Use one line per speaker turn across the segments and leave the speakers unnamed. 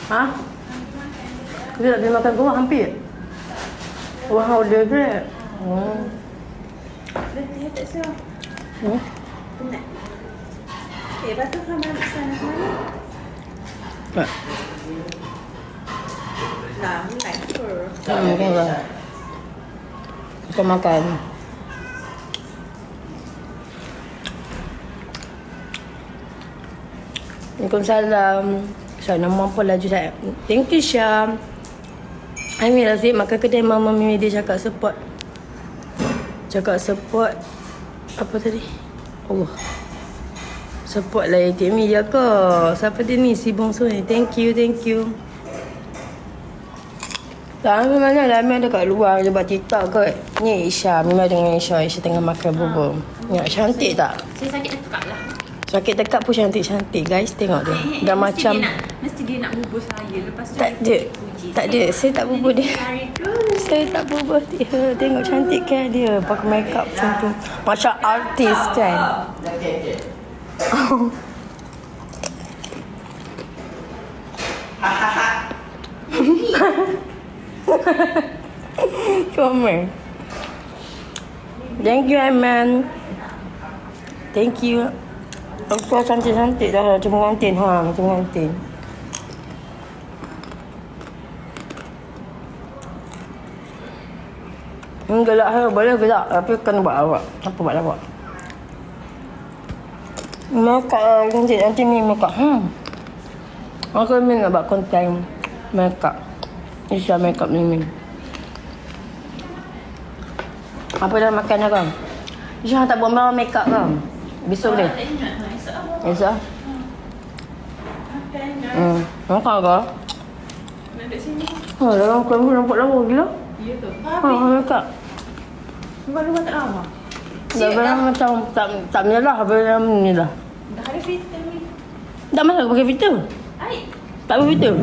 Ha? Dia tak boleh makan kuah hampir. Kuah order ke?
Dia tak siap.
Hmm?
Penat. Lepas tu kamu ambil sana mana?
Tak.
Lah, mulai ke?
Makan lah. Kita makan. Waalaikumsalam. Syah nama apa laju saya? Thank you Syah. Amin Rafiq makan kedai Mama Mimi dia cakap support. Cakap support apa tadi? Allah. Support lah ATM Media ke? Siapa dia ni? Si bongsu ni. Thank you, thank you. Tak, Amin mana lah. Amin ada kat luar je buat TikTok kot. Ni Isha. Mimi dengan Isha. Isha tengah makan bubur. Ya, cantik tak?
Saya sakit tekak lah.
Sakit tekak pun cantik-cantik guys. Tengok tu. Dah macam...
Mesti dia nak bubur saya. Lepas tu
Tak ada. Tak ada. Saya tak bubur dia. Saya tak bubur dia. Tengok cantik kan dia. Pakai makeup macam tu. Macam artis kan. Comel. Thank you Aiman. Thank you. Aku cantik-cantik dah macam pengantin. Macam pengantin. Gelak saya boleh gelak. Tapi kena buat awak. Apa buat awak? Makeup nanti ni makeup. Aku ni nak buat konten makeup. Isya makeup ni. Apa dah makan dah kan? Isya tak buat bawa makeup kan? Besok boleh? Esok? Makan ke?
Nak duduk sini.
Dalam kamu nampak lama gila.
Ya tu.
Makeup.
Luar-luar tak lama.
Dah barang macam tak menyalah. Barang ni lah.
Dah ada filter ni.
Tak masalah pakai filter.
Air.
Tak ada filter.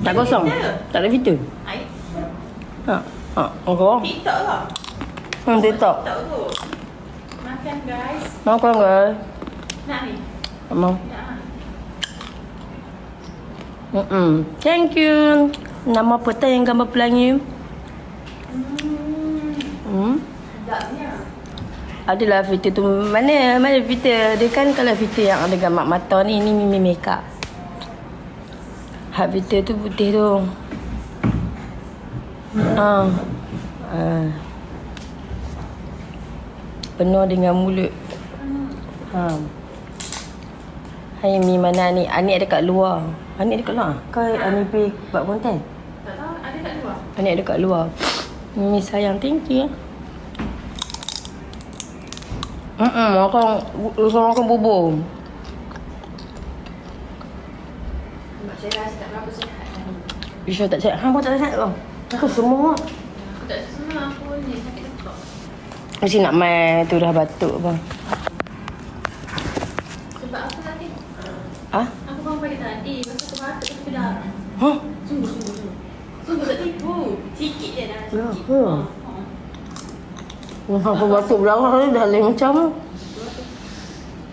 Tak kosong. Tak ada filter.
Air.
Okey.
TikTok lah.
TikTok.
TikTok tu. Makan guys.
Makan guys.
Nak ni?
Mau.
Nak.
Thank you. Nama peta yang gambar pelangi.
Sedapnya.
Adalah filter tu. Mana filter? Dia kan kalau filter yang ada gambar mata ni. Ni Mimi makeup. Hak filter tu putih tu. Penuh dengan mulut. Hai Mi mana ni? Anik ada kat luar. Anik ada kat luar? Kau Anik pergi buat konten?
Tak tahu ada kat luar.
Anik ada kat luar. Mimi sayang, thank you. Makan bubur.
Saya rasa tak berapa sihat.
Isya tak sihat. Hang pun tak sihat kau. Aku semua.
Aku tak semua aku ni sakit tekak.
Mesti nak main tu dah batuk apa.
Sebab apa tadi?
Ah?
Aku bangun pagi tadi. Masa aku batuk aku dah.
Hah?
Sungguh. Sungguh tak tipu. Sikit je dah.
Ya,
Sikit.
ya. Aku batuk berdarah ni dah lain macam.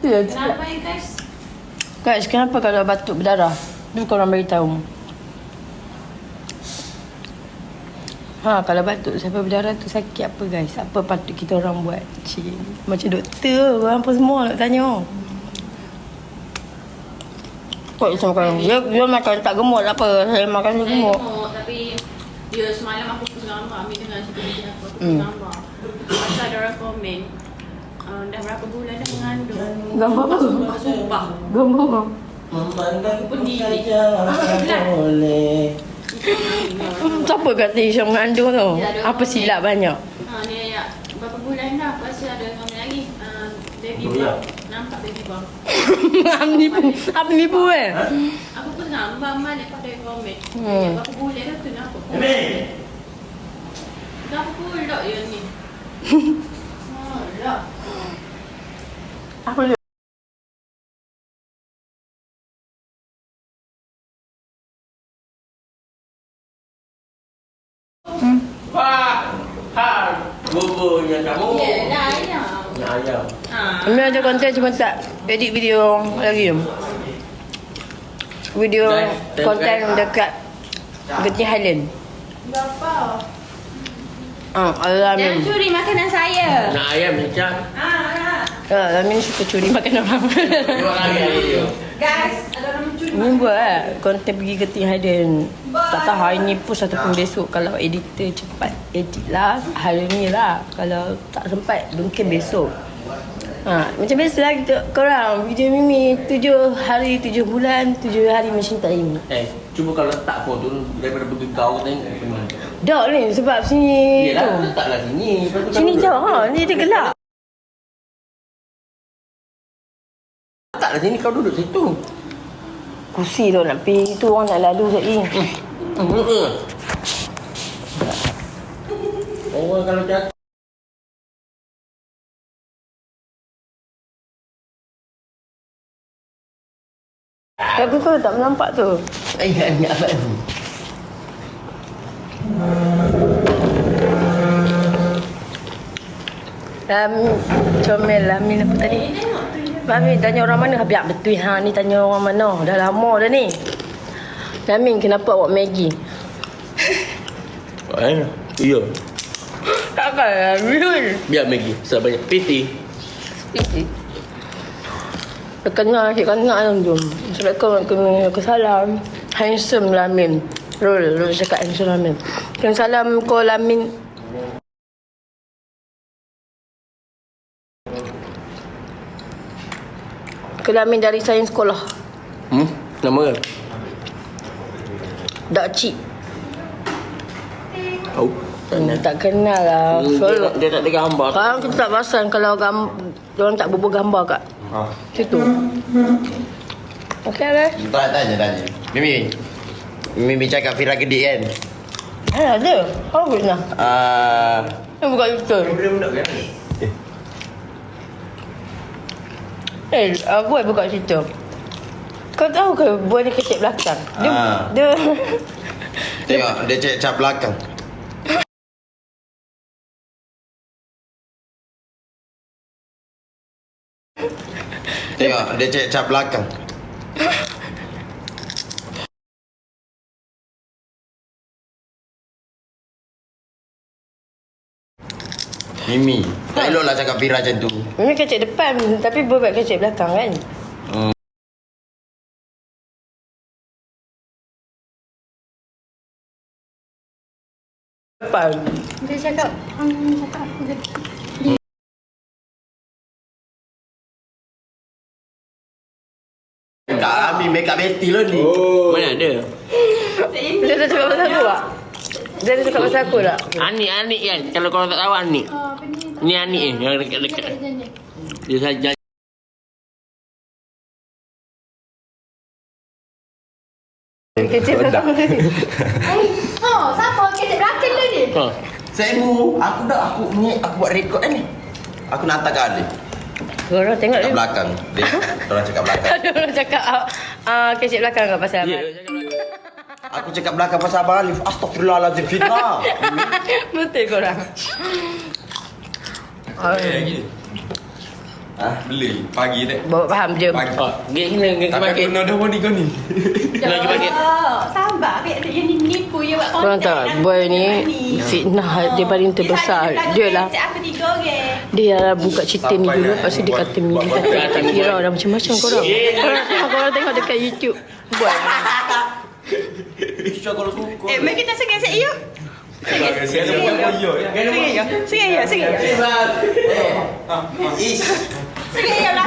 Ya,
Kenapa ya guys?
guys, kenapa kalau batuk berdarah? Ni korang beritahu. Kalau batuk sampai berdarah tu sakit apa guys? Apa patut kita orang buat? Cik, macam doktor orang apa semua nak tanya. Kok macam korang? Dia makan tak gemuk apa? Saya makan dia gemuk.
Tapi dia semalam aku post gambar ambil dengan cerita dia aku post gambar. Pasal ada orang komen dah berapa bulan dah mengandung.
Gambar apa?
Sumpah.
Gambar apa?
Aku pun diri.
Siapa kata Isya mengandung tu?
Ya, ada
Apa
orang
silap banyak?
Ni ayat berapa bulan dah pasal ada komen lagi. Baby bump. Nampak baby bump.
Apa nipu
Aku pun gambar mana pakai komen. Berapa bulan dah tu nampak. Kenapa pula ya ni? Lah.
Apa dia?
Buburnya kamu.
Yelah ayam.
Nak ayam.
Ambil ada konten cuma tak edit video lagi. video
Guys,
konten dekat Genting Highland.
Berapa?
Alamin.
Jangan curi makanan saya.
Nak ayam macam.
Alamin suka curi makan orang.
Tengok lagi video.
Guys, ada orang mencuri.
Ni buat konten pergi Genting Highland. Tak tahu hari ni post ataupun besok. Kalau editor cepat edit lah hari ni lah. Kalau tak sempat mungkin besok. Macam biasa lah kita korang video Mimi 7 hari 7 bulan 7 hari mencintai Mimi.
Cuba kalau letak pun tu daripada pergi kau tengok macam mana.
Dok ni sebab sini
Yelah,
tu.
letaklah sini. Lepas tu
Sini
kau-
jauh ni dia gelap.
Letaklah sini kau duduk situ.
Kursi tu nak pergi tu orang nak lalu sekali.
Orang kalau jatuh.
Tapi kau tak nampak tu.
Ayah apa tu?
Comel lah Min apa tadi? Mami tanya orang mana? Biar betul ni tanya orang mana. Dah lama dah ni. Min kenapa awak Maggi?
Iya.
Takkan Min.
Biar Maggi. Sebab banyak PT.
Kenal cik kenal tu. Assalamualaikum aku salam. Handsome lah Min. Rul cakap handsome lah Min. Kan salam kau lah Min. Kelamin dari sains sekolah.
Nama ke?
Dak cik.
Oh.
Tak kenal lah.
Dia tak ada gambar.
Sekarang kita tak perasan kalau orang tak berbual gambar kat situ. Okey lah.
Tak tanya. Mimi cakap Fira gedik kan?
Ada. Kau pernah? Yang buka YouTube. Boy buka situ. Kau tahu ke boy dia kecil belakang? Dia
Tengok, dia cek cap belakang. Tengok, dia cek cap belakang. Mimi, tak eloklah cakap Fira macam tu.
Mimi kecil depan tapi boy buat kecil belakang kan? Depan.
Dia cakap apa dia?
Tak, Mimi make up Betty lah ni.
Mana ada?
Dia dah cakap pasal aku tak? Dia dah cakap pasal aku tak?
Anik kan. Kalau korang tak tahu Anik. Ni Anik yang dekat-dekat. Dia saja.
Kecil belakang tadi.
Siapa kecil belakang tadi?
Saya mu, aku buat rekod kan ni. Aku nak hantar ke Ali.
Korang tengok
Kat
dia.
belakang. Dia, orang cakap belakang.
Ada orang cakap kecil belakang kat pasal
Ya,
Abang.
dia cakap belakang.
Aku cakap belakang pasal Abang Alif. Astaghfirullahaladzim, Fitnah.
Betul korang.
Beli pagi tak?
Bawa faham je.
Pagi.
Dia kena
Tapi aku nak dah body kau ni.
Lagi pakai.
Sabar, biar dia nipu je buat
Korang
konten.
tahu boy ni fitnah dia paling terbesar. Dia lah.
Aku 3 orang.
Dia lah buka cerita ni dulu. Lepas tu dia kata Mimi kata tak kira dah macam-macam korang. Korang tengok dekat YouTube. Buat.
Isya kalau suka.
Mari kita sengat saya.
Saya buat video ya.
Sengat.
Is.
Sengat ya lah.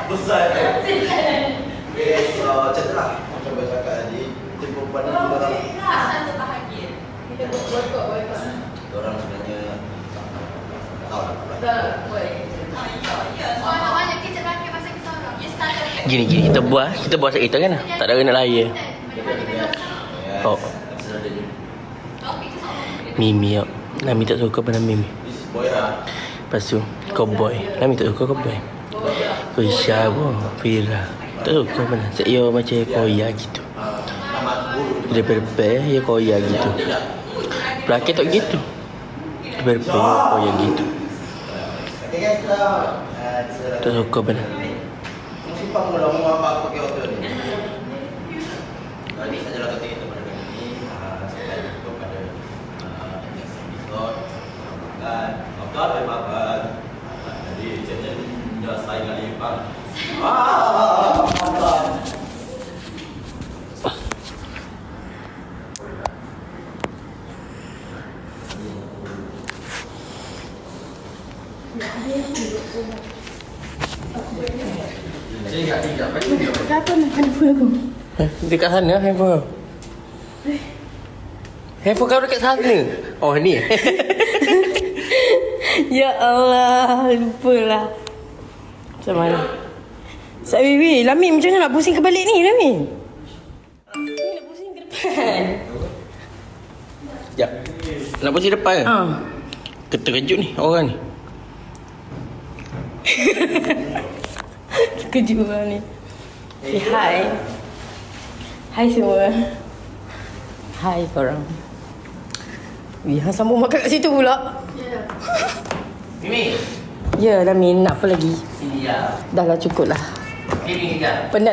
Besar. Macam tu lah. Macam saya cakap tadi. Tim perempuan ni orang. Orang sebenarnya tahu lah.
Gini kita buat kita kan. Tak ada kena layar. Oh. Mimi ya. Nami tak suka pada Mimi.
Boy lah.
Lepas tu cowboy. Nami tak suka cowboy. Kisah pun Fira. Tak suka mana. Saya macam koya gitu. Berpe ya koya gitu. Belakang tak gitu. Berpe ya koya gitu. Tak suka mana.
Simpang mula mau apa pakai hotel ni. Ini sajalah kata kita pada kali ini. Saya tutup pada next episode. Makan, makan. Jadi channel dah saya kali Pak.
Kapan handphone aku?
Dekat sana handphone kau. Handphone kau dekat sana. Oh ni.
Ya Allah, lupalah. Macam mana? Sat Wiwi, Lami macam mana nak pusing ke balik ni, Lami? Ni nak pusing ke depan.
Sekejap. Nak pusing depan ke?
Ha.
Terkejut ni orang ni.
Terkejut orang ni. Say hi. Hai semua. Hai korang. Wih, hang sambung makan kat situ pula.
Mimi.
Ya, Lami nak apa lagi?
Sini ya.
Dah lah, cukup lah.
Kiri kejap.
Penat.